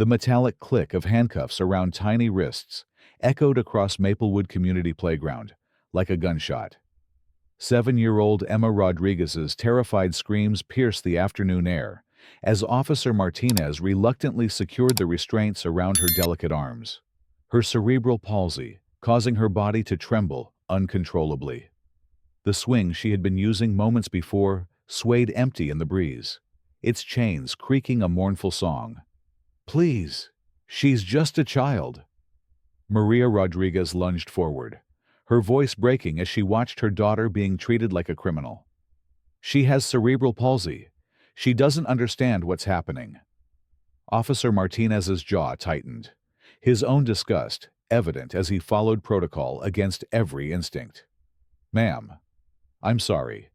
The metallic click of handcuffs around tiny wrists echoed across Maplewood Community Playground like a gunshot. 7-year-old Emma Rodriguez's terrified screams pierced the afternoon air as Officer Martinez reluctantly secured the restraints around her delicate arms, her cerebral palsy causing her body to tremble uncontrollably. The swing she had been using moments before swayed empty in the breeze, its chains creaking a mournful song. "Please, she's just a child." Maria Rodriguez lunged forward, her voice breaking as she watched her daughter being treated like a criminal. "She has cerebral palsy. She doesn't understand what's happening." Officer Martinez's jaw tightened, his own disgust evident as he followed protocol against every instinct. "Ma'am, I'm sorry,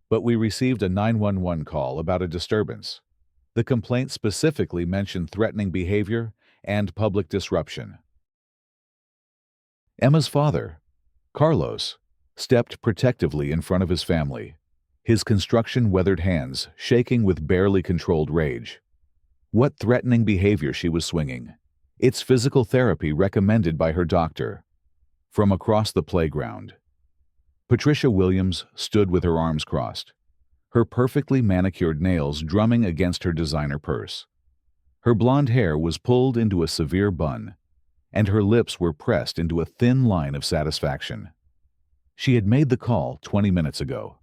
but we received a 911 call about a disturbance. The complaint specifically mentioned threatening behavior and public disruption." Emma's father, Carlos, stepped protectively in front of his family, his construction-weathered hands shaking with barely controlled rage. What threatening behavior she was swinging. It's physical therapy recommended by her doctor. From across the playground, Patricia Williams stood with her arms crossed, her perfectly manicured nails drumming against her designer purse. Her blonde hair was pulled into a severe bun, and her lips were pressed into a thin line of satisfaction. She had made the call 20 minutes ago,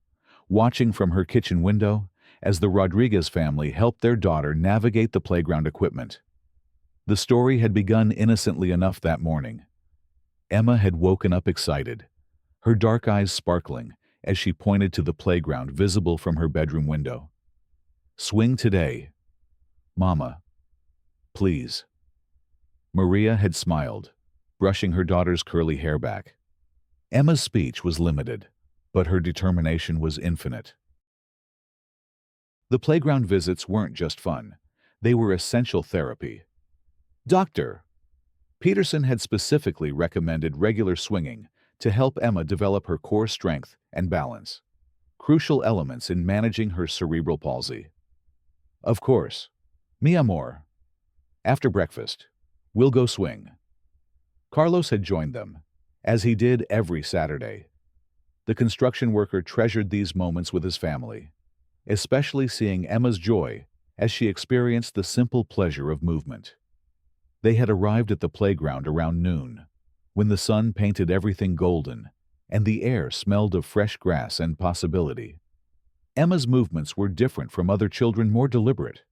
watching from her kitchen window as the Rodriguez family helped their daughter navigate the playground equipment. The story had begun innocently enough that morning. Emma had woken up excited, her dark eyes sparkling as she pointed to the playground visible from her bedroom window. "Swing today, Mama. Please." Maria had smiled, brushing her daughter's curly hair back. Emma's speech was limited, but her determination was infinite. The playground visits weren't just fun. They were essential therapy. Dr. Peterson had specifically recommended regular swinging to help Emma develop her core strength and balance, crucial elements in managing her cerebral palsy. "Of course. Mi amor. After breakfast, we'll go swing." Carlos had joined them, as he did every Saturday. The construction worker treasured these moments with his family, especially seeing Emma's joy as she experienced the simple pleasure of movement. They had arrived at the playground around noon, when the sun painted everything golden and the air smelled of fresh grass and possibility. Emma's movements were different from other children, more deliberate,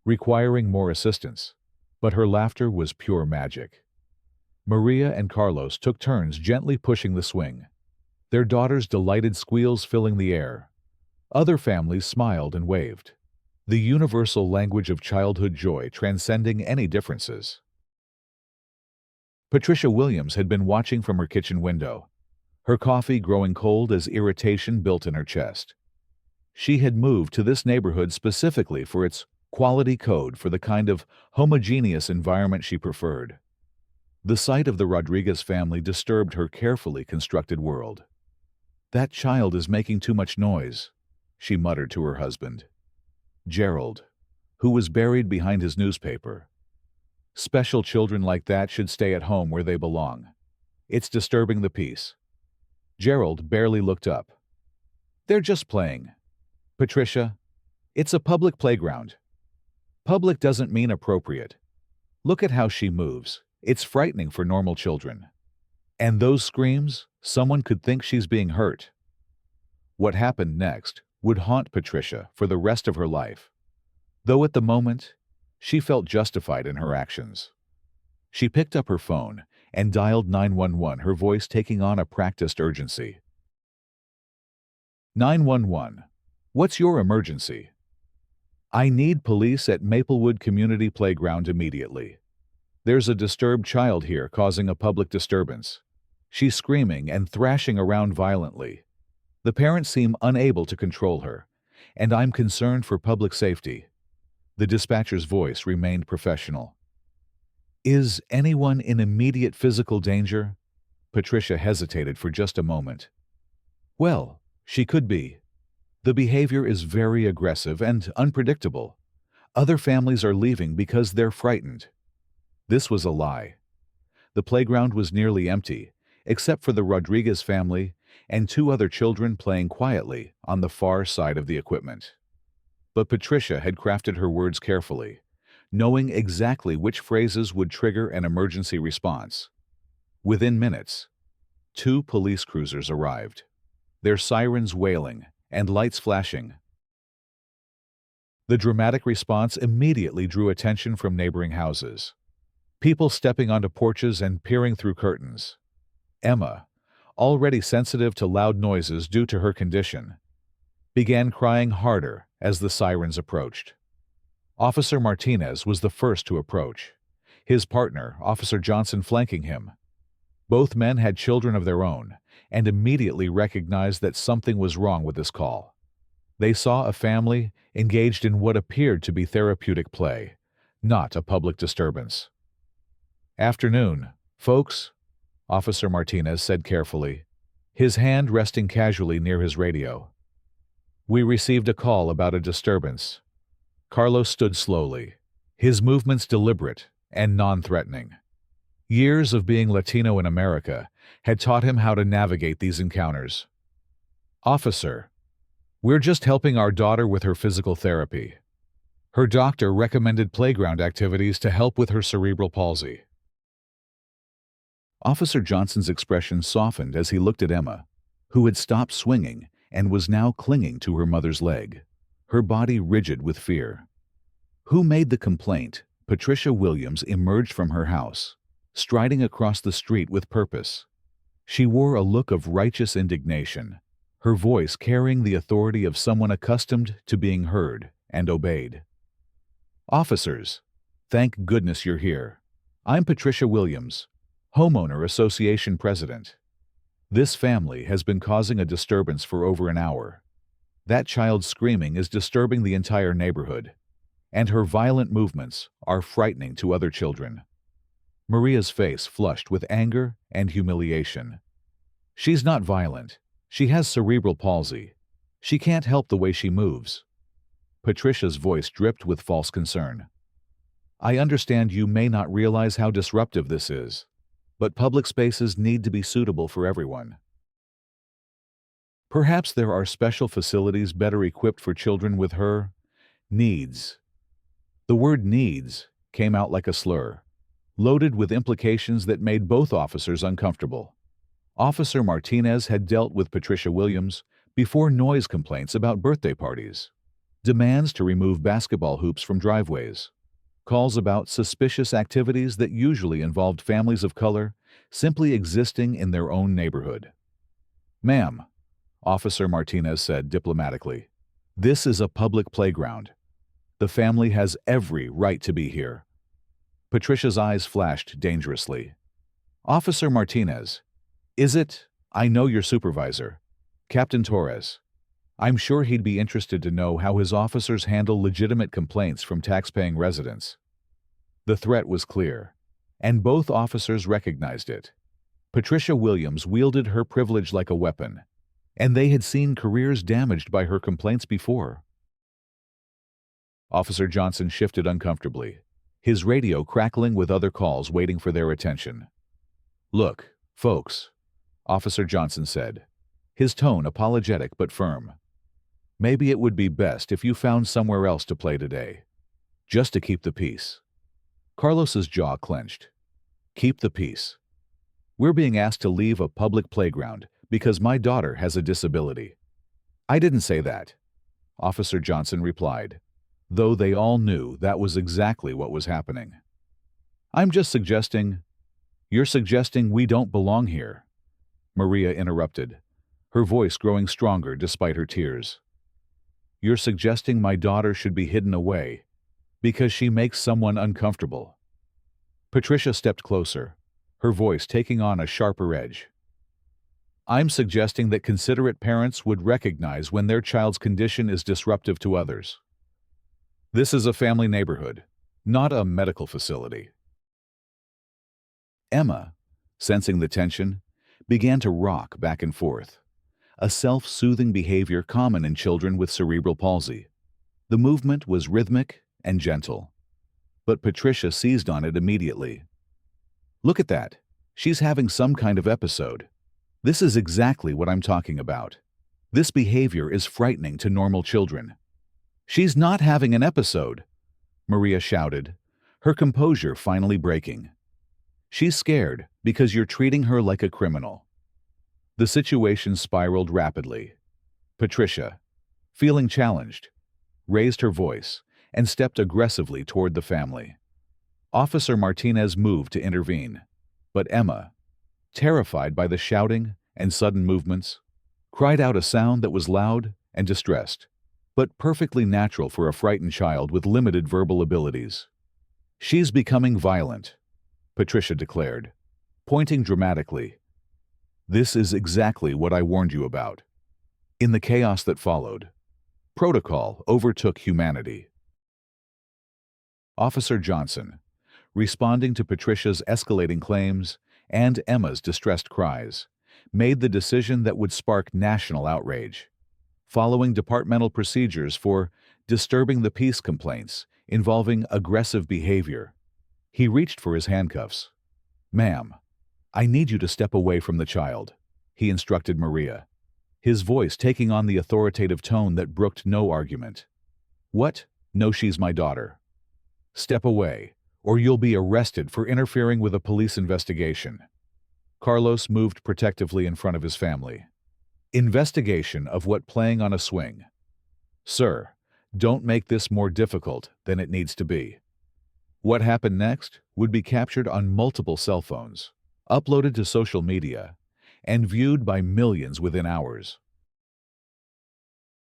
requiring more assistance, but her laughter was pure magic. Maria and Carlos took turns gently pushing the swing, their daughter's delighted squeals filling the air. Other families smiled and waved, the universal language of childhood joy transcending any differences. Patricia Williams had been watching from her kitchen window, her coffee growing cold as irritation built in her chest. She had moved to this neighborhood specifically for its quality code for the kind of homogeneous environment she preferred. The sight of the Rodriguez family disturbed her carefully constructed world. "That child is making too much noise," she muttered to her husband, Gerald, who was buried behind his newspaper. "Special children like that should stay at home where they belong. It's disturbing the peace." Gerald barely looked up. "They're just playing. Patricia, it's a public playground. Public doesn't mean appropriate. Look at how she moves. It's frightening for normal children. And those screams, someone could think she's being hurt." What happened next would haunt Patricia for the rest of her life, though at the moment, she felt justified in her actions. She picked up her phone and dialed 911, her voice taking on a practiced urgency. 911, what's your emergency? I need police at Maplewood Community Playground immediately. There's a disturbed child here causing a public disturbance. She's screaming and thrashing around violently. The parents seem unable to control her, and I'm concerned for public safety. The dispatcher's voice remained professional. Is anyone in immediate physical danger? Patricia hesitated for just a moment. Well, she could be. The behavior is very aggressive and unpredictable. Other families are leaving because they're frightened. This was a lie. The playground was nearly empty, except for the Rodriguez family and two other children playing quietly on the far side of the equipment. But Patricia had crafted her words carefully, knowing exactly which phrases would trigger an emergency response. Within minutes, two police cruisers arrived, their sirens wailing and lights flashing. The dramatic response immediately drew attention from neighboring houses, people stepping onto porches and peering through curtains. Emma, already sensitive to loud noises due to her condition, began crying harder as the sirens approached. Officer Martinez was the first to approach, his partner, Officer Johnson, flanking him. Both men had children of their own and immediately recognized that something was wrong with this call. They saw a family engaged in what appeared to be therapeutic play, not a public disturbance. "Afternoon, folks," Officer Martinez said carefully, his hand resting casually near his radio. "We received a call about a disturbance." Carlos stood slowly, his movements deliberate and non-threatening. Years of being Latino in America had taught him how to navigate these encounters. "Officer, we're just helping our daughter with her physical therapy. Her doctor recommended playground activities to help with her cerebral palsy." Officer Johnson's expression softened as he looked at Emma, who had stopped swinging and was now clinging to her mother's leg, her body rigid with fear. "Who made the complaint?" Patricia Williams emerged from her house, striding across the street with purpose. She wore a look of righteous indignation, her voice carrying the authority of someone accustomed to being heard and obeyed. "Officers, thank goodness you're here. I'm Patricia Williams, Homeowner Association President. This family has been causing a disturbance for over an hour. That child's screaming is disturbing the entire neighborhood, and her violent movements are frightening to other children." Maria's face flushed with anger and humiliation. "She's not violent. She has cerebral palsy. She can't help the way she moves." Patricia's voice dripped with false concern. "I understand you may not realize how disruptive this is, but public spaces need to be suitable for everyone. Perhaps there are special facilities better equipped for children with her needs." The word "needs" came out like a slur, loaded with implications that made both officers uncomfortable. Officer Martinez had dealt with Patricia Williams before noise complaints about birthday parties, demands to remove basketball hoops from driveways, calls about suspicious activities that usually involved families of color simply existing in their own neighborhood. "Ma'am," Officer Martinez said diplomatically, "this is a public playground. The family has every right to be here." Patricia's eyes flashed dangerously. "Officer Martinez, is it? I know your supervisor, Captain Torres. I'm sure he'd be interested to know how his officers handle legitimate complaints from tax-paying residents." The threat was clear, and both officers recognized it. Patricia Williams wielded her privilege like a weapon, and they had seen careers damaged by her complaints before. Officer Johnson shifted uncomfortably, his radio crackling with other calls waiting for their attention. "Look, folks," Officer Johnson said, his tone apologetic but firm. "Maybe it would be best if you found somewhere else to play today, just to keep the peace." Carlos's jaw clenched. "Keep the peace. We're being asked to leave a public playground because my daughter has a disability." "I didn't say that," Officer Johnson replied, though they all knew that was exactly what was happening. "I'm just suggesting—" "You're suggesting we don't belong here," Maria interrupted, her voice growing stronger despite her tears. "You're suggesting my daughter should be hidden away because she makes someone uncomfortable." Patricia stepped closer, her voice taking on a sharper edge. "I'm suggesting that considerate parents would recognize when their child's condition is disruptive to others. This is a family neighborhood, not a medical facility." Emma, sensing the tension, began to rock back and forth, a self-soothing behavior common in children with cerebral palsy. The movement was rhythmic and gentle. but Patricia seized on it immediately. "Look at that. She's having some kind of episode. This is exactly what I'm talking about. This behavior is frightening to normal children." "She's not having an episode," Maria shouted, her composure finally breaking. "She's scared because you're treating her like a criminal." The situation spiraled rapidly. Patricia, feeling challenged, raised her voice and stepped aggressively toward the family. Officer Martinez moved to intervene, but Emma, terrified by the shouting and sudden movements, cried out a sound that was loud and distressed, but perfectly natural for a frightened child with limited verbal abilities. "She's becoming violent," Patricia declared, pointing dramatically. "This is exactly what I warned you about." In the chaos that followed, protocol overtook humanity. Officer Johnson, responding to Patricia's escalating claims and Emma's distressed cries, made the decision that would spark national outrage. Following departmental procedures for disturbing the peace complaints involving aggressive behavior, he reached for his handcuffs. "Ma'am, I need you to step away from the child," he instructed Maria, his voice taking on the authoritative tone that brooked no argument. "What? No, she's my daughter. Step away, or you'll be arrested for interfering with a police investigation." Carlos moved protectively in front of his family. "Investigation of what playing on a swing? Sir, don't make this more difficult than it needs to be." What happened next would be captured on multiple cell phones, uploaded to social media, and viewed by millions within hours.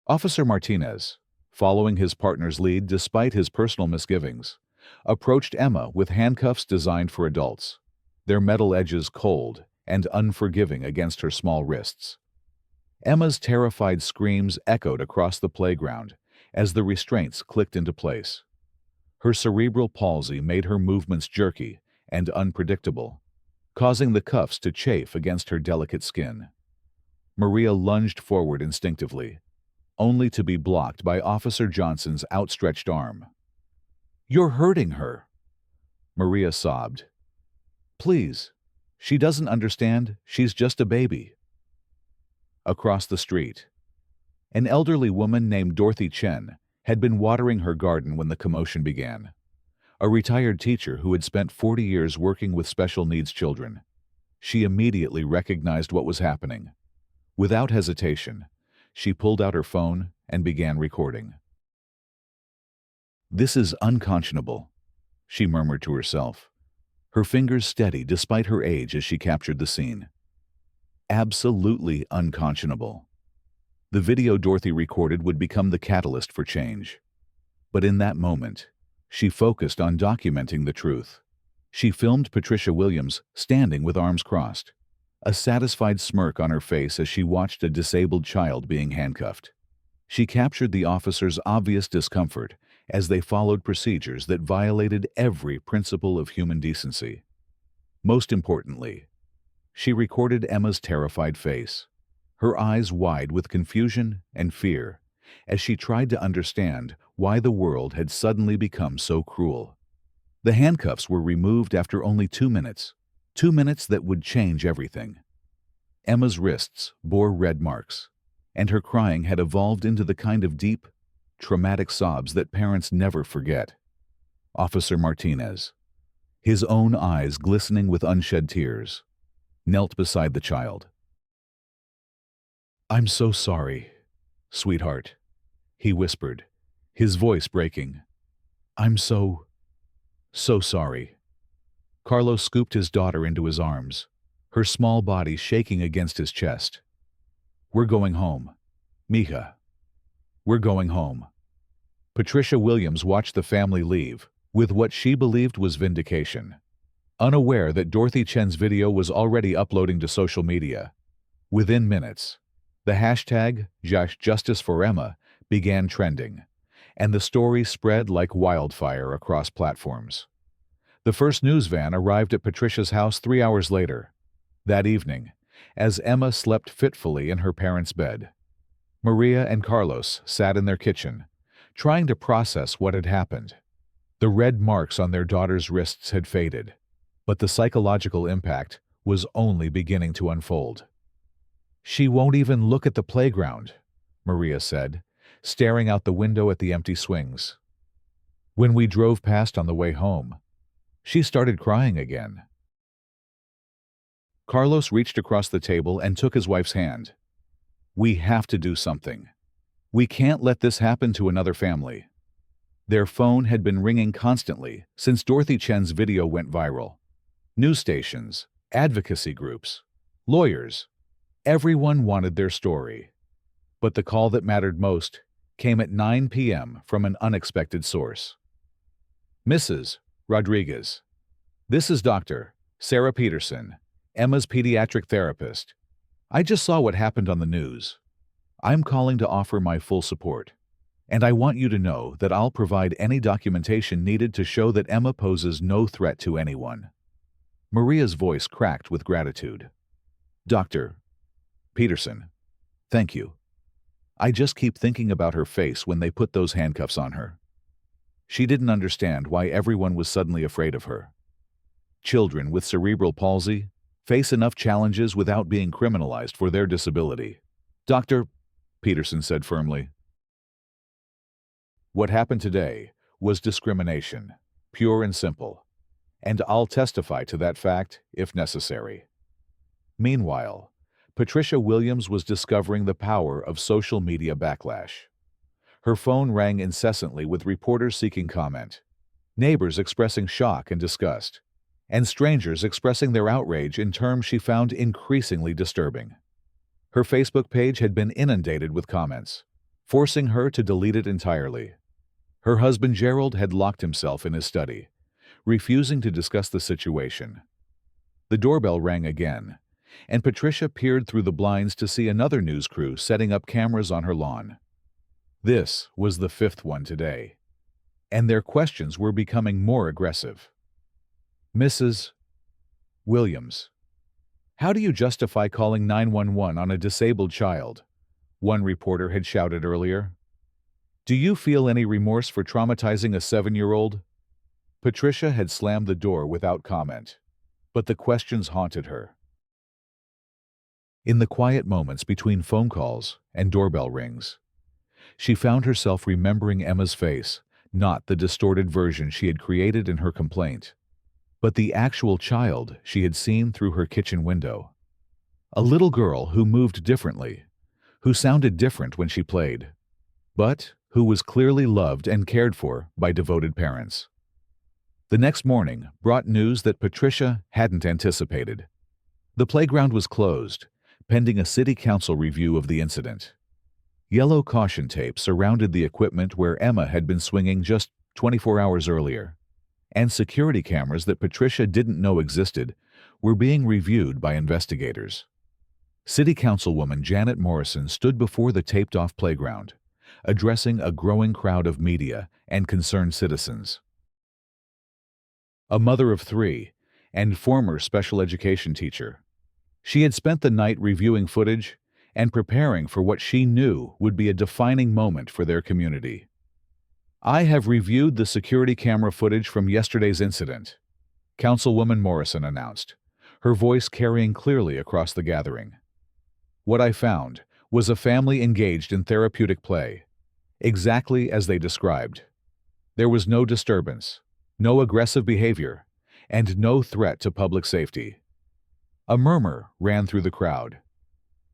Officer Martinez, following his partner's lead despite his personal misgivings, approached Emma with handcuffs designed for adults, their metal edges cold and unforgiving against her small wrists. Emma's terrified screams echoed across the playground as the restraints clicked into place. Her cerebral palsy made her movements jerky and unpredictable, causing the cuffs to chafe against her delicate skin. Maria lunged forward instinctively, only to be blocked by Officer Johnson's outstretched arm. "You're hurting her," Maria sobbed. "Please, she doesn't understand, she's just a baby." Across the street, an elderly woman named Dorothy Chen had been watering her garden when the commotion began. A retired teacher who had spent 40 years working with special needs children. She immediately recognized what was happening. Without hesitation, she pulled out her phone and began recording. "This is unconscionable," she murmured to herself, her fingers steady despite her age as she captured the scene. Absolutely unconscionable. The video Dorothy recorded would become the catalyst for change. But in that moment, she focused on documenting the truth. She filmed Patricia Williams standing with arms crossed, a satisfied smirk on her face as she watched a disabled child being handcuffed. She captured the officers' obvious discomfort as they followed procedures that violated every principle of human decency. Most importantly, she recorded Emma's terrified face, her eyes wide with confusion and fear, as she tried to understand why the world had suddenly become so cruel. The handcuffs were removed after only 2 minutes, 2 minutes that would change everything. Emma's wrists bore red marks, and her crying had evolved into the kind of deep, traumatic sobs that parents never forget. Officer Martinez, his own eyes glistening with unshed tears, knelt beside the child. "I'm so sorry, sweetheart," he whispered, his voice breaking. "I'm so sorry." Carlos scooped his daughter into his arms, her small body shaking against his chest. "We're going home, mija. We're going home." Patricia Williams watched the family leave with what she believed was vindication, unaware that Dorothy Chen's video was already uploading to social media. Within minutes, the hashtag #JusticeForEmma began trending, and the story spread like wildfire across platforms. The first news van arrived at Patricia's house 3 hours later. That evening, as Emma slept fitfully in her parents' bed, Maria and Carlos sat in their kitchen, trying to process what had happened. The red marks on their daughter's wrists had faded, but the psychological impact was only beginning to unfold. "She won't even look at the playground," Maria said, staring out the window at the empty swings. "When we drove past on the way home, she started crying again." Carlos reached across the table and took his wife's hand. "We have to do something. We can't let this happen to another family." Their phone had been ringing constantly since Dorothy Chen's video went viral. News stations, advocacy groups, lawyers, everyone wanted their story. But the call that mattered most came at 9 p.m. from an unexpected source. "Mrs. Rodriguez, this is Dr. Sarah Peterson, Emma's pediatric therapist. I just saw what happened on the news. I'm calling to offer my full support. And I want you to know that I'll provide any documentation needed to show that Emma poses no threat to anyone." Maria's voice cracked with gratitude. "Dr. Peterson, thank you. I just keep thinking about her face when they put those handcuffs on her." She didn't understand why everyone was suddenly afraid of her. Children with cerebral palsy face enough challenges without being criminalized for their disability. "Dr. Peterson said firmly, "What happened today was discrimination, pure and simple, and I'll testify to that fact if necessary." Meanwhile, Patricia Williams was discovering the power of social media backlash. Her phone rang incessantly with reporters seeking comment, neighbors expressing shock and disgust, and strangers expressing their outrage in terms she found increasingly disturbing. Her Facebook page had been inundated with comments, forcing her to delete it entirely. Her husband Gerald had locked himself in his study, refusing to discuss the situation. The doorbell rang again, and Patricia peered through the blinds to see another news crew setting up cameras on her lawn. This was the fifth one today, and their questions were becoming more aggressive. "Mrs. Williams, how do you justify calling 911 on a disabled child?" one reporter had shouted earlier. "Do you feel any remorse for traumatizing a 7-year-old? Patricia had slammed the door without comment, but the questions haunted her. In the quiet moments between phone calls and doorbell rings, she found herself remembering Emma's face, not the distorted version she had created in her complaint, but the actual child she had seen through her kitchen window. A little girl who moved differently, who sounded different when she played, but who was clearly loved and cared for by devoted parents. The next morning brought news that Patricia hadn't anticipated. The playground was closed, pending a city council review of the incident. Yellow caution tape surrounded the equipment where Emma had been swinging just 24 hours earlier, and security cameras that Patricia didn't know existed were being reviewed by investigators. City Councilwoman Janet Morrison stood before the taped-off playground, addressing a growing crowd of media and concerned citizens. A mother of 3 and former special education teacher, she had spent the night reviewing footage and preparing for what she knew would be a defining moment for their community. "I have reviewed the security camera footage from yesterday's incident," Councilwoman Morrison announced, her voice carrying clearly across the gathering. "What I found was a family engaged in therapeutic play, exactly as they described. There was no disturbance, no aggressive behavior, and no threat to public safety." A murmur ran through the crowd.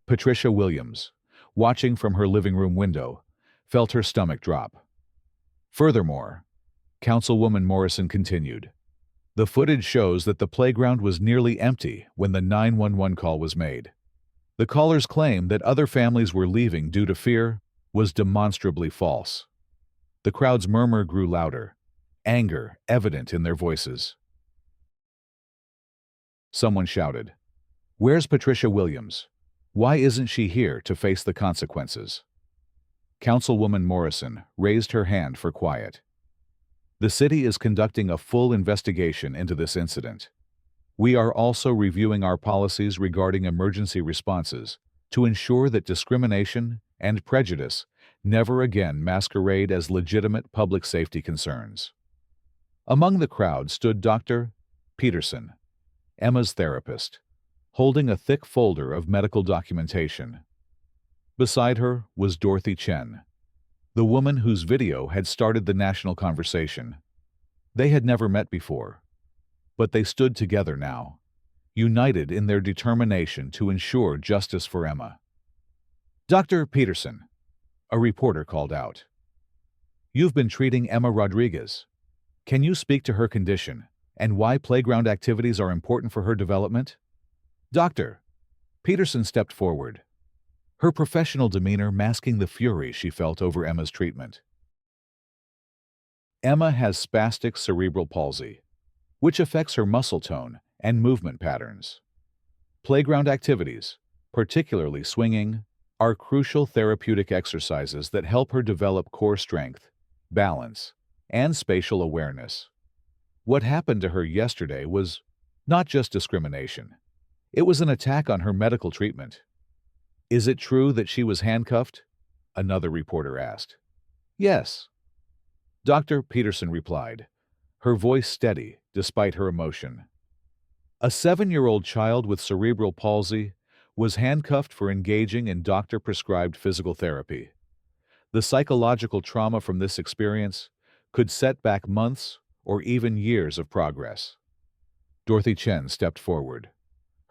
Patricia Williams, watching from her living room window, felt her stomach drop. Furthermore, Councilwoman Morrison continued, "The footage shows that the playground was nearly empty when the 911 call was made. The caller's claim that other families were leaving due to fear was demonstrably false." The crowd's murmur grew louder, anger evident in their voices. Someone shouted, "Where's Patricia Williams? Why isn't she here to face the consequences?" Councilwoman Morrison raised her hand for quiet. "The city is conducting a full investigation into this incident. We are also reviewing our policies regarding emergency responses to ensure that discrimination and prejudice never again masquerade as legitimate public safety concerns." Among the crowd stood Dr. Peterson, Emma's therapist, holding a thick folder of medical documentation. Beside her was Dorothy Chen, the woman whose video had started the national conversation. They had never met before, but they stood together now, united in their determination to ensure justice for Emma. "Dr. Peterson," a reporter called out, "you've been treating Emma Rodriguez. Can you speak to her condition and why playground activities are important for her development?" Dr. Peterson stepped forward, her professional demeanor masking the fury she felt over Emma's treatment. Emma has spastic cerebral palsy, which affects her muscle tone and movement patterns. Playground activities, particularly swinging, are crucial therapeutic exercises that help her develop core strength, balance, and spatial awareness. What happened to her yesterday was not just discrimination. It was an attack on her medical treatment. "Is it true that she was handcuffed?" another reporter asked. "Yes," Dr. Peterson replied, her voice steady despite her emotion. A 7-year-old child with cerebral palsy was handcuffed for engaging in doctor-prescribed physical therapy. The psychological trauma from this experience could set back months or even years of progress. Dorothy Chen stepped forward,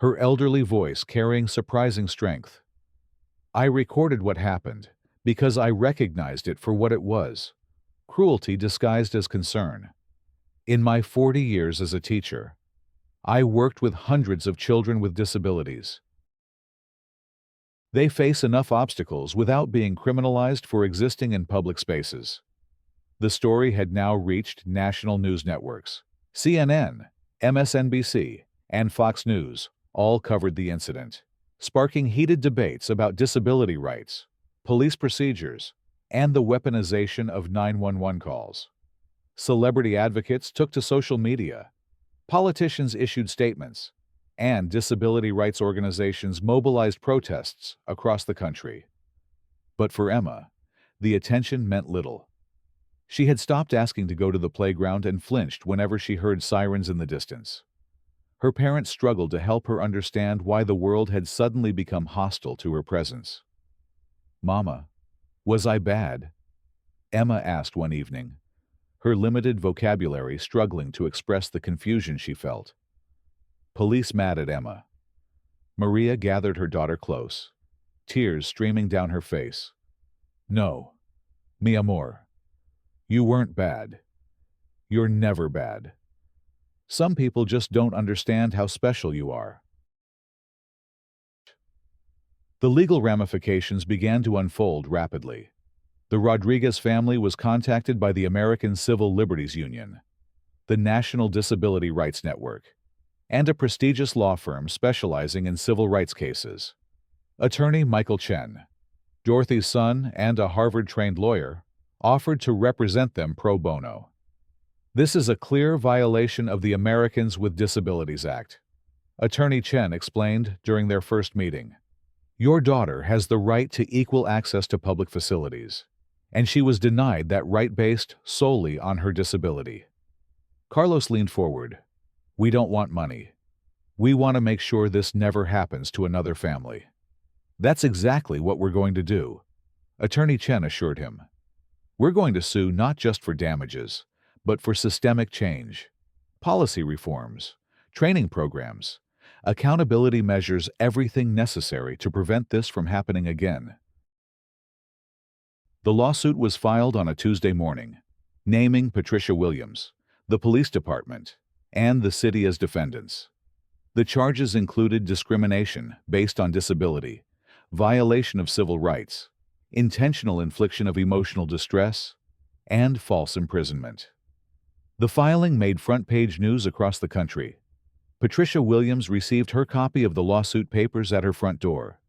her elderly voice carrying surprising strength. "I recorded what happened because I recognized it for what it was, cruelty disguised as concern. In my 40 years as a teacher, I worked with hundreds of children with disabilities. They face enough obstacles without being criminalized for existing in public spaces." The story had now reached national news networks. CNN, MSNBC, and Fox News all covered the incident, sparking heated debates about disability rights, police procedures, and the weaponization of 911 calls. Celebrity advocates took to social media, politicians issued statements, and disability rights organizations mobilized protests across the country. But for Emma, the attention meant little. She had stopped asking to go to the playground and flinched whenever she heard sirens in the distance. Her parents struggled to help her understand why the world had suddenly become hostile to her presence. "Mama, was I bad?" Emma asked one evening, her limited vocabulary struggling to express the confusion she felt. Police mad at Emma. Maria gathered her daughter close, tears streaming down her face. "No, mi amor. You weren't bad. You're never bad. Some people just don't understand how special you are." The legal ramifications began to unfold rapidly. The Rodriguez family was contacted by the American Civil Liberties Union, the National Disability Rights Network, and a prestigious law firm specializing in civil rights cases. Attorney Michael Chen, Dorothy's son and a Harvard-trained lawyer, offered to represent them pro bono. "This is a clear violation of the Americans with Disabilities Act," Attorney Chen explained during their first meeting. "Your daughter has the right to equal access to public facilities, and she was denied that right based solely on her disability." Carlos leaned forward. "We don't want money. We want to make sure this never happens to another family." "That's exactly what we're going to do," Attorney Chen assured him. "We're going to sue not just for damages, but for systemic change, policy reforms, training programs, accountability measures, everything necessary to prevent this from happening again." The lawsuit was filed on a Tuesday morning, naming Patricia Williams, the police department, and the city as defendants. The charges included discrimination based on disability, violation of civil rights, intentional infliction of emotional distress, and false imprisonment. The filing made front-page news across the country. Patricia Williams received her copy of the lawsuit papers at her front door,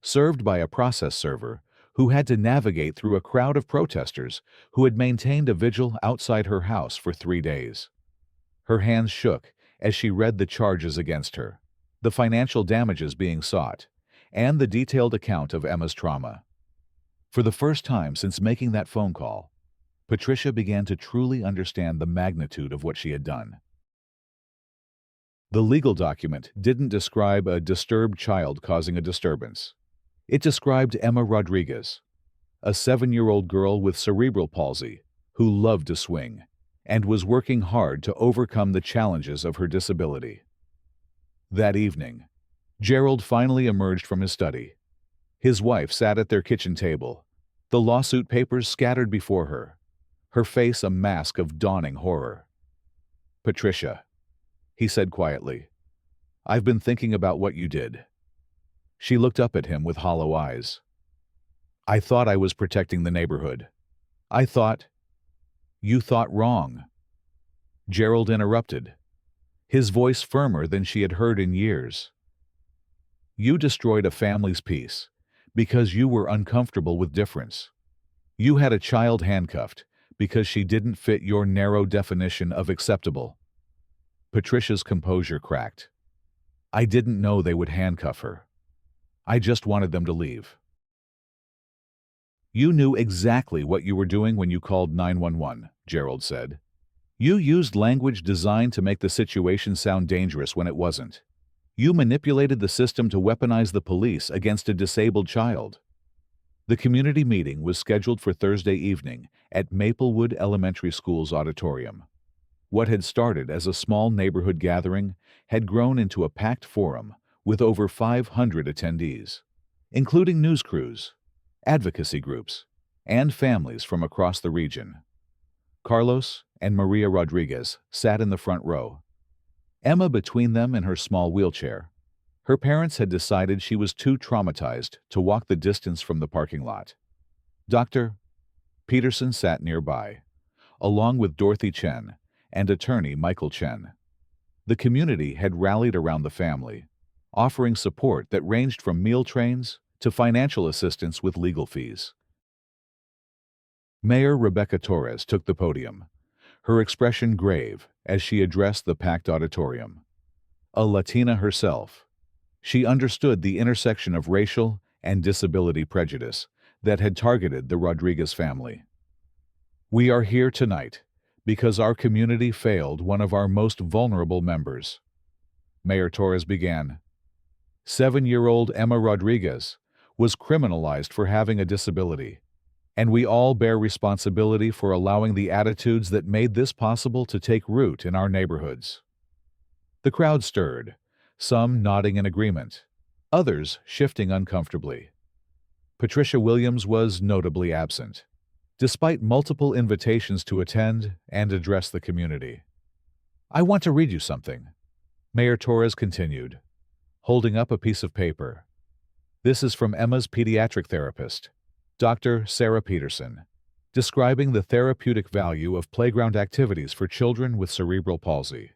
served by a process server who had to navigate through a crowd of protesters who had maintained a vigil outside her house for 3 days. Her hands shook as she read the charges against her, the financial damages being sought, and the detailed account of Emma's trauma. For the first time since making that phone call, Patricia began to truly understand the magnitude of what she had done. The legal document didn't describe a disturbed child causing a disturbance. It described Emma Rodriguez, a 7-year-old girl with cerebral palsy who loved to swing and was working hard to overcome the challenges of her disability. That evening, Gerald finally emerged from his study. His wife sat at their kitchen table, the lawsuit papers scattered before her face a mask of dawning horror. "Patricia," he said quietly, "I've been thinking about what you did." She looked up at him with hollow eyes. "I thought I was protecting the neighborhood. I thought—" "You thought wrong," Gerald interrupted, his voice firmer than she had heard in years. "You destroyed a family's peace because you were uncomfortable with difference. You had a child handcuffed because she didn't fit your narrow definition of acceptable." Patricia's composure cracked. "I didn't know they would handcuff her. I just wanted them to leave." "You knew exactly what you were doing when you called 911, Gerald said. "You used language designed to make the situation sound dangerous when it wasn't. You manipulated the system to weaponize the police against a disabled child." The community meeting was scheduled for Thursday evening at Maplewood Elementary School's auditorium. What had started as a small neighborhood gathering had grown into a packed forum with over 500 attendees, including news crews, advocacy groups, and families from across the region. Carlos and Maria Rodriguez sat in the front row, Emma between them in her small wheelchair. Her parents had decided she was too traumatized to walk the distance from the parking lot. Dr. Peterson sat nearby, along with Dorothy Chen and attorney Michael Chen. The community had rallied around the family, offering support that ranged from meal trains to financial assistance with legal fees. Mayor Rebecca Torres took the podium, her expression grave as she addressed the packed auditorium. A Latina herself, she understood the intersection of racial and disability prejudice that had targeted the Rodriguez family. "We are here tonight because our community failed one of our most vulnerable members," Mayor Torres began. 7-year-old Emma Rodriguez was criminalized for having a disability, and we all bear responsibility for allowing the attitudes that made this possible to take root in our neighborhoods. The crowd stirred, some nodding in agreement, others shifting uncomfortably. Patricia Williams was notably absent, despite multiple invitations to attend and address the community. "I want to read you something," Mayor Torres continued, holding up a piece of paper. "This is from Emma's pediatric therapist, Dr. Sarah Peterson, describing the therapeutic value of playground activities for children with cerebral palsy.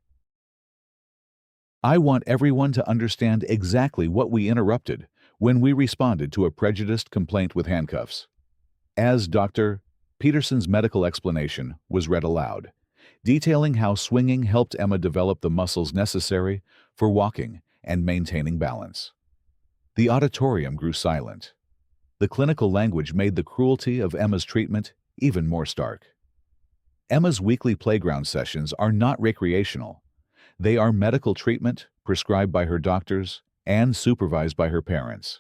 I want everyone to understand exactly what we interrupted when we responded to a prejudiced complaint with handcuffs." As Dr. Peterson's medical explanation was read aloud, detailing how swinging helped Emma develop the muscles necessary for walking and maintaining balance. The auditorium grew silent. The clinical language made the cruelty of Emma's treatment even more stark. Emma's weekly playground sessions are not recreational. They are medical treatment prescribed by her doctors and supervised by her parents.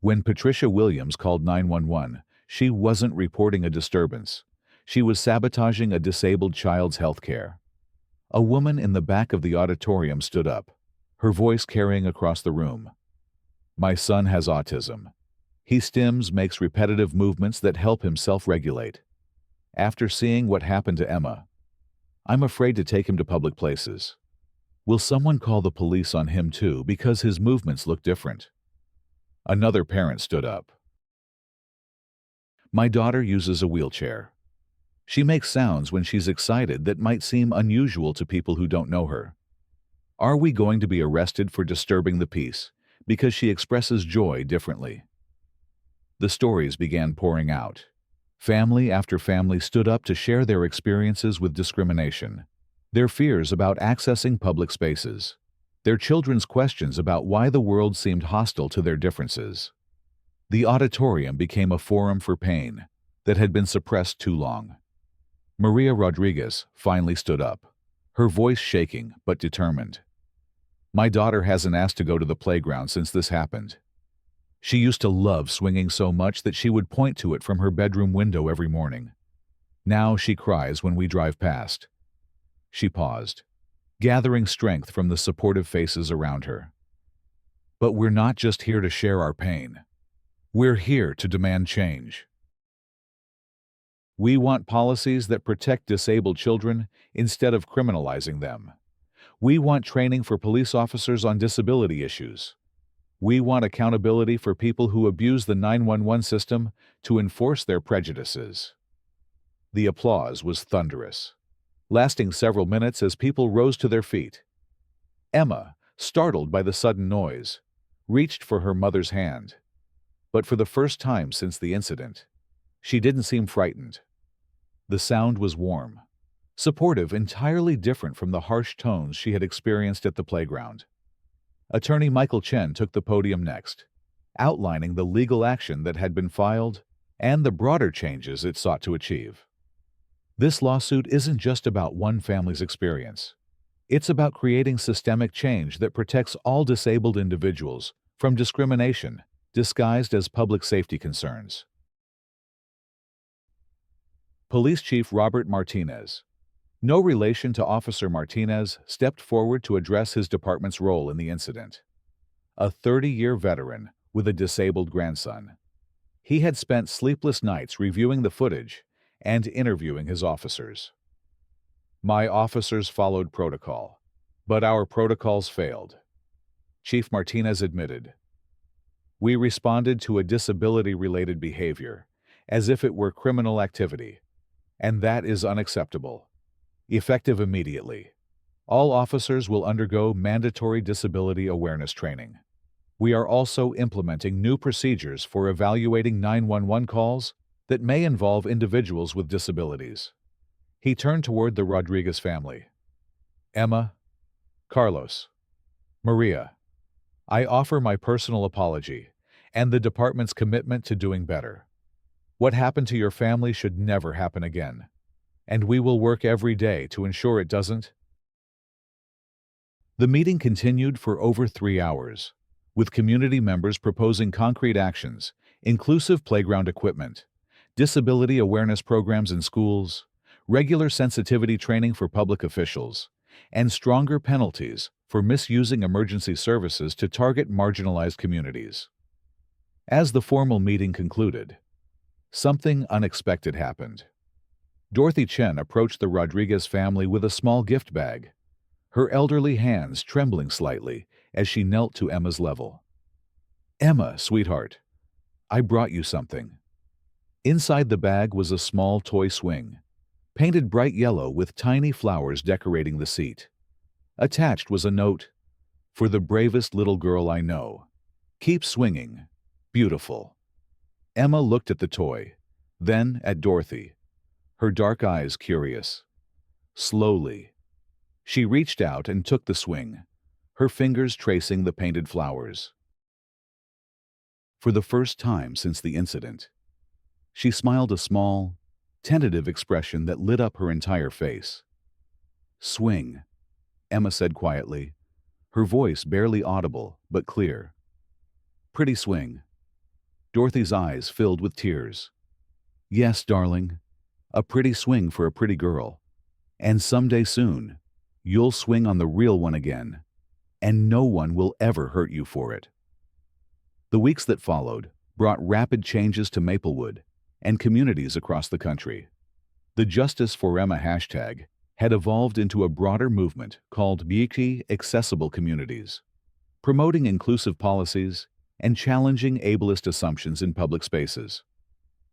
When Patricia Williams called 911, she wasn't reporting a disturbance. She was sabotaging a disabled child's health care. A woman in the back of the auditorium stood up, her voice carrying across the room. "My son has autism. He makes repetitive movements that help him self-regulate. After seeing what happened to Emma, I'm afraid to take him to public places. Will someone call the police on him too because his movements look different?" Another parent stood up. "My daughter uses a wheelchair. She makes sounds when she's excited that might seem unusual to people who don't know her. Are we going to be arrested for disturbing the peace because she expresses joy differently?" The stories began pouring out. Family after family stood up to share their experiences with discrimination, their fears about accessing public spaces, their children's questions about why the world seemed hostile to their differences. The auditorium became a forum for pain that had been suppressed too long. Maria Rodriguez finally stood up, her voice shaking but determined. My daughter hasn't asked to go to the playground since this happened. She used to love swinging so much that she would point to it from her bedroom window every morning. Now she cries when we drive past. She paused, gathering strength from the supportive faces around her. But we're not just here to share our pain. We're here to demand change. We want policies that protect disabled children instead of criminalizing them. We want training for police officers on disability issues. We want accountability for people who abuse the 911 system to enforce their prejudices. The applause was thunderous, lasting several minutes as people rose to their feet. Emma, startled by the sudden noise, reached for her mother's hand. But for the first time since the incident, she didn't seem frightened. The sound was warm, supportive, entirely different from the harsh tones she had experienced at the playground. Attorney Michael Chen took the podium next, outlining the legal action that had been filed and the broader changes it sought to achieve. This lawsuit isn't just about one family's experience. It's about creating systemic change that protects all disabled individuals from discrimination disguised as public safety concerns. Police Chief Robert Martinez, no relation to Officer Martinez, stepped forward to address his department's role in the incident. A 30-year veteran with a disabled grandson, he had spent sleepless nights reviewing the footage and interviewing his officers. My officers followed protocol, but our protocols failed, Chief Martinez admitted. We responded to a disability-related behavior as if it were criminal activity, and that is unacceptable. Effective immediately, all officers will undergo mandatory disability awareness training. We are also implementing new procedures for evaluating 911 calls that may involve individuals with disabilities. He turned toward the Rodriguez family. Emma, Carlos, Maria, I offer my personal apology and the department's commitment to doing better. What happened to your family should never happen again, and we will work every day to ensure it doesn't. The meeting continued for over 3 hours, with community members proposing concrete actions, inclusive playground equipment, disability awareness programs in schools, regular sensitivity training for public officials, and stronger penalties for misusing emergency services to target marginalized communities. As the formal meeting concluded, something unexpected happened. Dorothy Chen approached the Rodriguez family with a small gift bag, her elderly hands trembling slightly as she knelt to Emma's level. Emma, sweetheart, I brought you something. Inside the bag was a small toy swing, painted bright yellow with tiny flowers decorating the seat. Attached was a note, "For the bravest little girl I know. Keep swinging. Beautiful." Emma looked at the toy, then at Dorothy, her dark eyes curious. Slowly, she reached out and took the swing, her fingers tracing the painted flowers. For the first time since the incident, she smiled a small, tentative expression that lit up her entire face. "Swing," Emma said quietly, her voice barely audible but clear. "Pretty swing." Dorothy's eyes filled with tears. "Yes, darling, a pretty swing for a pretty girl. And someday soon, you'll swing on the real one again, and no one will ever hurt you for it." The weeks that followed brought rapid changes to Maplewood and communities across the country. The Justice for Emma hashtag had evolved into a broader movement called Beauty Accessible Communities, promoting inclusive policies and challenging ableist assumptions in public spaces.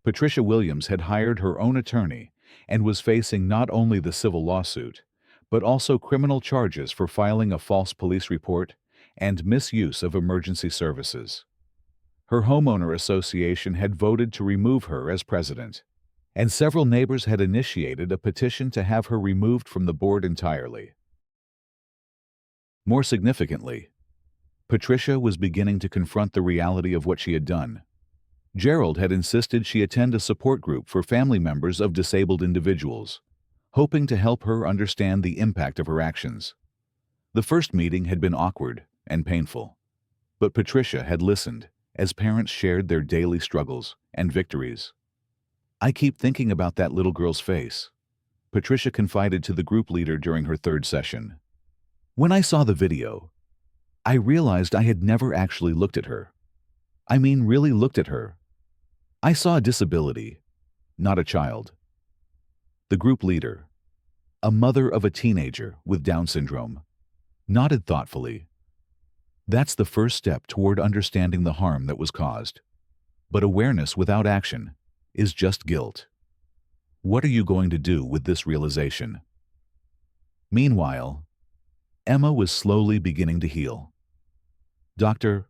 Patricia Williams had hired her own attorney and was facing not only the civil lawsuit, but also criminal charges for filing a false police report and misuse of emergency services. Her homeowner association had voted to remove her as president, and several neighbors had initiated a petition to have her removed from the board entirely. More significantly, Patricia was beginning to confront the reality of what she had done. Gerald had insisted she attend a support group for family members of disabled individuals, hoping to help her understand the impact of her actions. The first meeting had been awkward and painful, but Patricia had listened as parents shared their daily struggles and victories. "I keep thinking about that little girl's face," Patricia confided to the group leader during her third session. "When I saw the video, I realized I had never actually looked at her. I mean, really looked at her. I saw a disability, not a child." The group leader, a mother of a teenager with Down syndrome, nodded thoughtfully. "That's the first step toward understanding the harm that was caused. But awareness without action is just guilt. What are you going to do with this realization?" Meanwhile, Emma was slowly beginning to heal. Dr.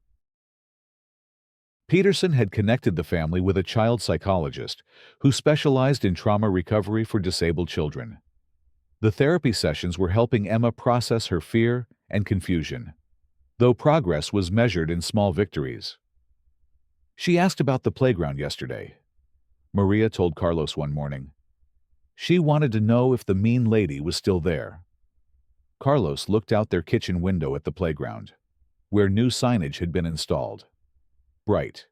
Peterson had connected the family with a child psychologist who specialized in trauma recovery for disabled children. The therapy sessions were helping Emma process her fear and confusion, though progress was measured in small victories. "She asked about the playground yesterday," Maria told Carlos one morning. "She wanted to know if the mean lady was still there." Carlos looked out their kitchen window at the playground, where new signage had been installed. Bright,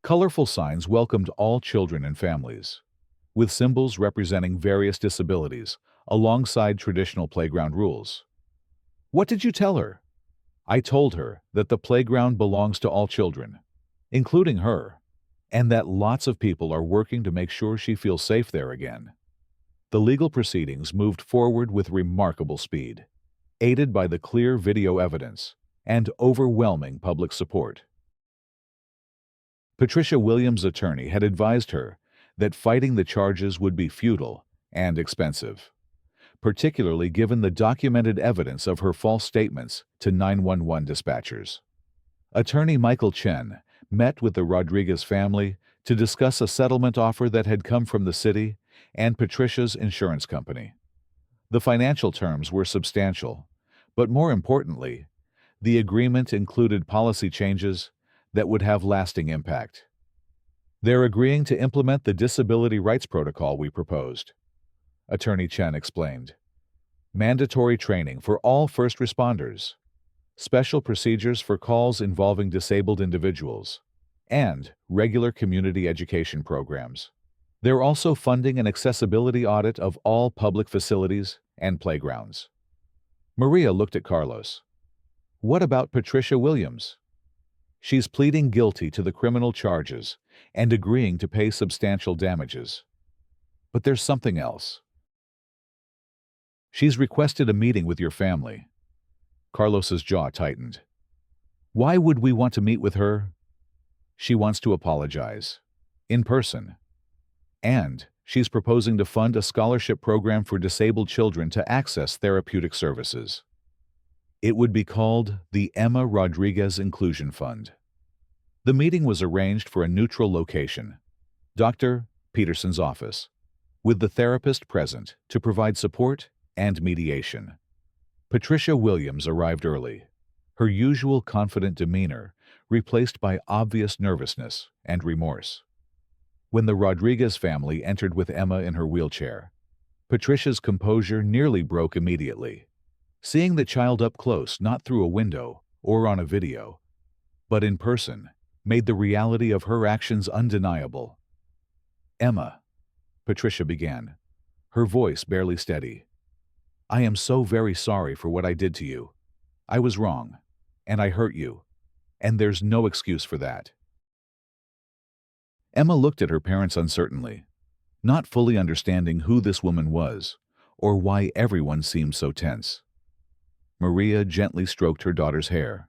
colorful signs welcomed all children and families, with symbols representing various disabilities alongside traditional playground rules. "What did you tell her?" "I told her that the playground belongs to all children, including her, and that lots of people are working to make sure she feels safe there again." The legal proceedings moved forward with remarkable speed, aided by the clear video evidence and overwhelming public support. Patricia Williams' attorney had advised her that fighting the charges would be futile and expensive, particularly given the documented evidence of her false statements to 911 dispatchers. Attorney Michael Chen met with the Rodriguez family to discuss a settlement offer that had come from the city and Patricia's insurance company. The financial terms were substantial, but more importantly, the agreement included policy changes that would have lasting impact. "They're agreeing to implement the disability rights protocol we proposed," Attorney Chen explained. "Mandatory training for all first responders, special procedures for calls involving disabled individuals, and regular community education programs. They're also funding an accessibility audit of all public facilities and playgrounds." Maria looked at Carlos. "What about Patricia Williams?" "She's pleading guilty to the criminal charges and agreeing to pay substantial damages. But there's something else. She's requested a meeting with your family." Carlos's jaw tightened. "Why would we want to meet with her?" "She wants to apologize. In person. And she's proposing to fund a scholarship program for disabled children to access therapeutic services. It would be called the Emma Rodriguez Inclusion Fund." The meeting was arranged for a neutral location, Dr. Peterson's office, with the therapist present to provide support and mediation. Patricia Williams arrived early, her usual confident demeanor replaced by obvious nervousness and remorse. When the Rodriguez family entered with Emma in her wheelchair, Patricia's composure nearly broke immediately. Seeing the child up close, not through a window or on a video, but in person, made the reality of her actions undeniable. "Emma," Patricia began, her voice barely steady, "I am so very sorry for what I did to you. I was wrong, and I hurt you, and there's no excuse for that." Emma looked at her parents uncertainly, not fully understanding who this woman was or why everyone seemed so tense. Maria gently stroked her daughter's hair.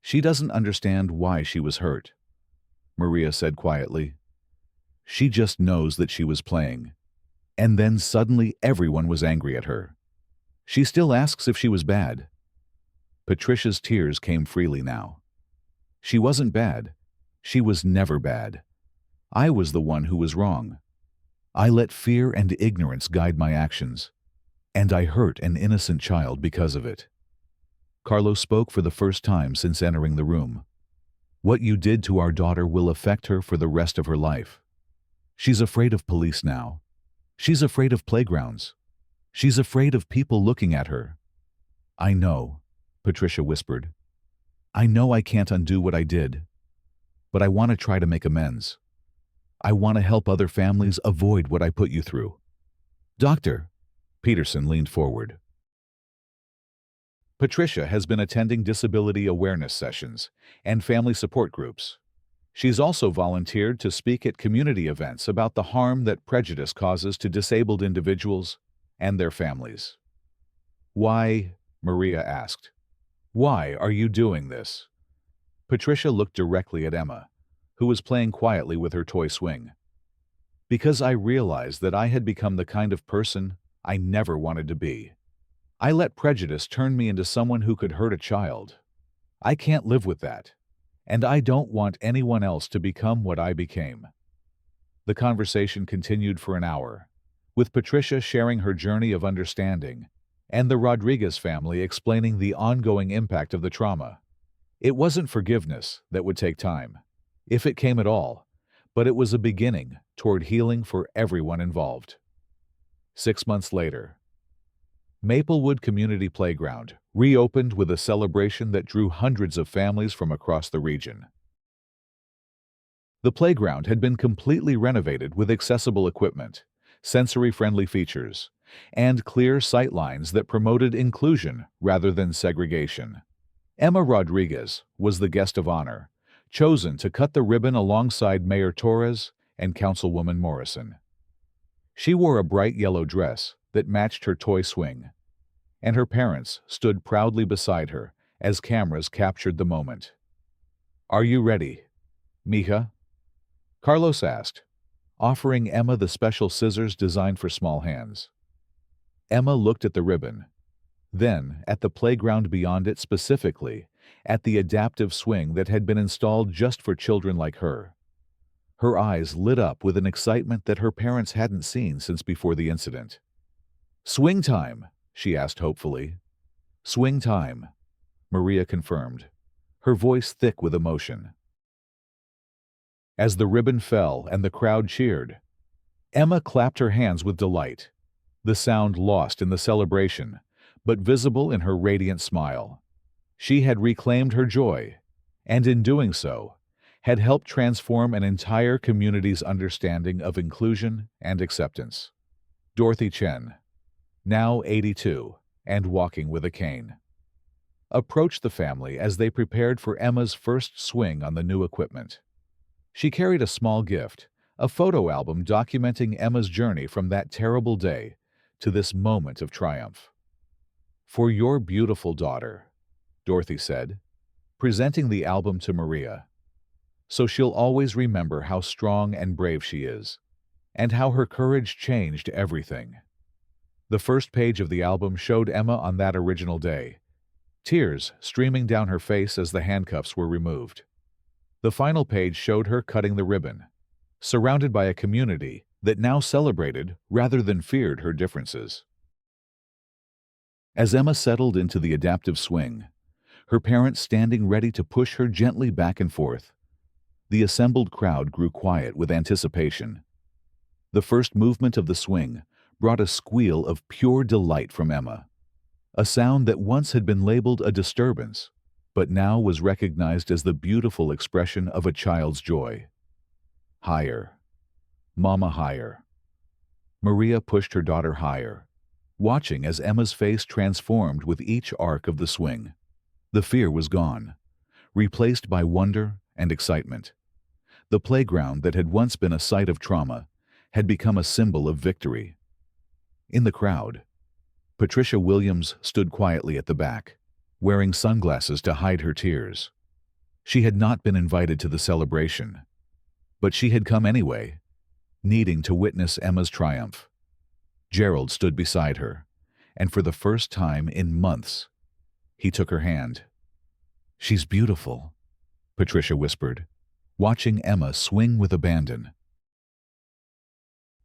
"She doesn't understand why she was hurt," Maria said quietly. "She just knows that she was playing. And then suddenly everyone was angry at her. She still asks if she was bad." Patricia's tears came freely now. "She wasn't bad. She was never bad. I was the one who was wrong. I let fear and ignorance guide my actions, and I hurt an innocent child because of it." Carlos spoke for the first time since entering the room. "What you did to our daughter will affect her for the rest of her life. She's afraid of police now. She's afraid of playgrounds. She's afraid of people looking at her. I know, Patricia whispered. I know I can't undo what I did, but I want to try to make amends. I want to help other families avoid what I put you through. Doctor, Peterson leaned forward. Patricia has been attending disability awareness sessions and family support groups. She's also volunteered to speak at community events about the harm that prejudice causes to disabled individuals and their families. Why, Maria asked, why are you doing this? Patricia looked directly at Emma, who was playing quietly with her toy swing. Because I realized that I had become the kind of person I never wanted to be. I let prejudice turn me into someone who could hurt a child. I can't live with that, and I don't want anyone else to become what I became. The conversation continued for an hour, with Patricia sharing her journey of understanding and the Rodriguez family explaining the ongoing impact of the trauma. It wasn't forgiveness that would take time, if it came at all, but it was a beginning toward healing for everyone involved. 6 months later, Maplewood Community Playground reopened with a celebration that drew hundreds of families from across the region. The playground had been completely renovated with accessible equipment, sensory-friendly features, and clear sight lines that promoted inclusion rather than segregation. Emma Rodriguez was the guest of honor, chosen to cut the ribbon alongside Mayor Torres and Councilwoman Morrison. She wore a bright yellow dress that matched her toy swing, and her parents stood proudly beside her as cameras captured the moment. "Are you ready, Mija?" Carlos asked, offering Emma the special scissors designed for small hands. Emma looked at the ribbon, then at the playground beyond it, specifically at the adaptive swing that had been installed just for children like her. Her eyes lit up with an excitement that her parents hadn't seen since before the incident. "Swing time," she asked hopefully. "Swing time," Maria confirmed, her voice thick with emotion. As the ribbon fell and the crowd cheered, Emma clapped her hands with delight, the sound lost in the celebration, but visible in her radiant smile. She had reclaimed her joy, and in doing so, had helped transform an entire community's understanding of inclusion and acceptance. Dorothy Chen, now 82 and walking with a cane, approached the family as they prepared for Emma's first swing on the new equipment. She carried a small gift, a photo album documenting Emma's journey from that terrible day to this moment of triumph. "For your beautiful daughter," Dorothy said, presenting the album to Maria. "So she'll always remember how strong and brave she is, and how her courage changed everything." The first page of the album showed Emma on that original day, tears streaming down her face as the handcuffs were removed. The final page showed her cutting the ribbon, surrounded by a community that now celebrated rather than feared her differences. As Emma settled into the adaptive swing, her parents standing ready to push her gently back and forth, the assembled crowd grew quiet with anticipation. The first movement of the swing brought a squeal of pure delight from Emma, a sound that once had been labeled a disturbance, but now was recognized as the beautiful expression of a child's joy. "Higher, Mama, higher." Maria pushed her daughter higher, watching as Emma's face transformed with each arc of the swing. The fear was gone, replaced by wonder and excitement. The playground that had once been a site of trauma had become a symbol of victory. In the crowd, Patricia Williams stood quietly at the back, wearing sunglasses to hide her tears. She had not been invited to the celebration, but she had come anyway, needing to witness Emma's triumph. Gerald stood beside her, and for the first time in months, he took her hand. "She's beautiful," Patricia whispered, watching Emma swing with abandon.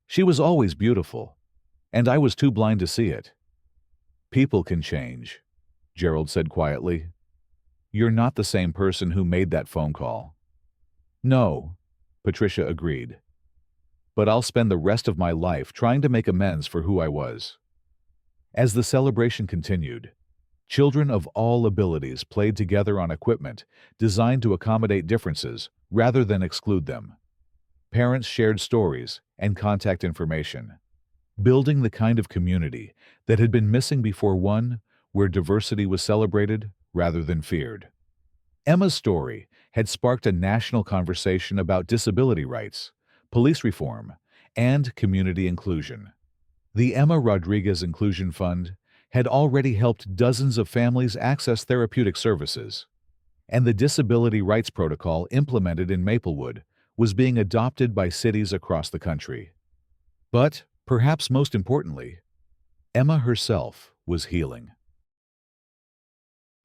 "She was always beautiful, and I was too blind to see it." "People can change," Gerald said quietly. "You're not the same person who made that phone call." "No," Patricia agreed. but I'll spend the rest of my life trying to make amends for who I was." As the celebration continued, children of all abilities played together on equipment designed to accommodate differences rather than exclude them. Parents shared stories and contact information, building the kind of community that had been missing before, one where diversity was celebrated rather than feared. Emma's story had sparked a national conversation about disability rights, police reform, and community inclusion. The Emma Rodriguez Inclusion Fund had already helped dozens of families access therapeutic services, and the Disability Rights Protocol implemented in Maplewood was being adopted by cities across the country. But, perhaps most importantly, Emma herself was healing.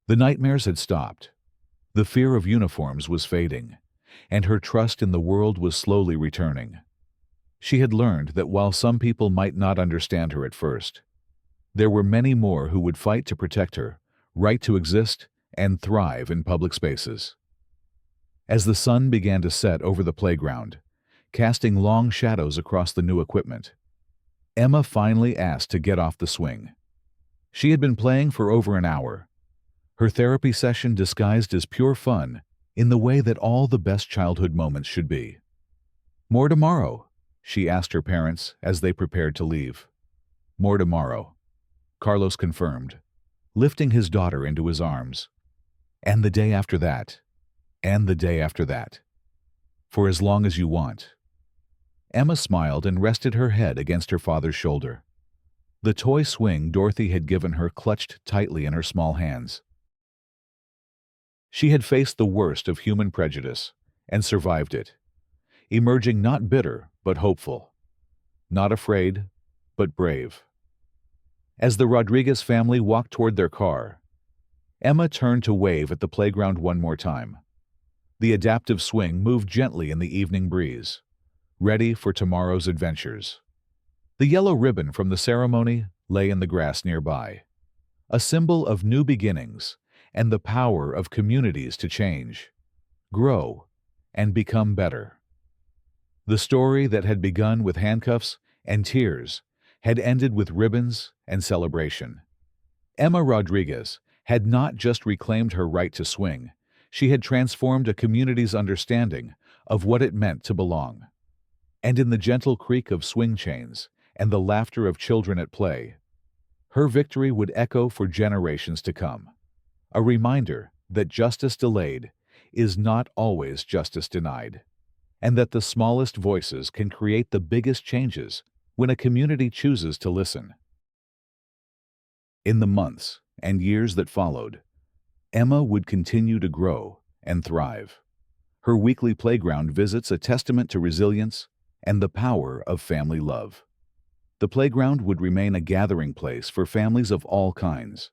The nightmares had stopped. The fear of uniforms was fading, and her trust in the world was slowly returning. She had learned that while some people might not understand her at first, there were many more who would fight to protect her right to exist and thrive in public spaces. As the sun began to set over the playground, casting long shadows across the new equipment, Emma finally asked to get off the swing. She had been playing for over an hour, her therapy session disguised as pure fun in the way that all the best childhood moments should be. "More tomorrow," she asked her parents as they prepared to leave. "More tomorrow," Carlos confirmed, lifting his daughter into his arms. "And the day after that, and the day after that. For as long as you want." Emma smiled and rested her head against her father's shoulder. The toy swing Dorothy had given her clutched tightly in her small hands. She had faced the worst of human prejudice and survived it, emerging not bitter but hopeful, not afraid but brave. As the Rodriguez family walked toward their car, Emma turned to wave at the playground one more time. The adaptive swing moved gently in the evening breeze, ready for tomorrow's adventures. The yellow ribbon from the ceremony lay in the grass nearby, a symbol of new beginnings and the power of communities to change, grow, and become better. The story that had begun with handcuffs and tears had ended with ribbons and celebration. Emma Rodriguez had not just reclaimed her right to swing, she had transformed a community's understanding of what it meant to belong. And in the gentle creak of swing chains and the laughter of children at play, her victory would echo for generations to come. A reminder that justice delayed is not always justice denied, and that the smallest voices can create the biggest changes when a community chooses to listen. In the months and years that followed, Emma would continue to grow and thrive. Her weekly playground visits a testament to resilience and the power of family love. The playground would remain a gathering place for families of all kinds,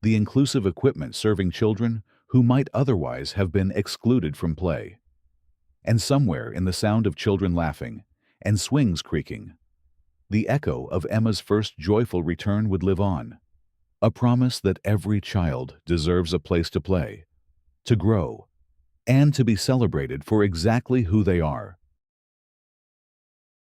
the inclusive equipment serving children who might otherwise have been excluded from play. And somewhere in the sound of children laughing and swings creaking, the echo of Emma's first joyful return would live on, a promise that every child deserves a place to play, to grow, and to be celebrated for exactly who they are.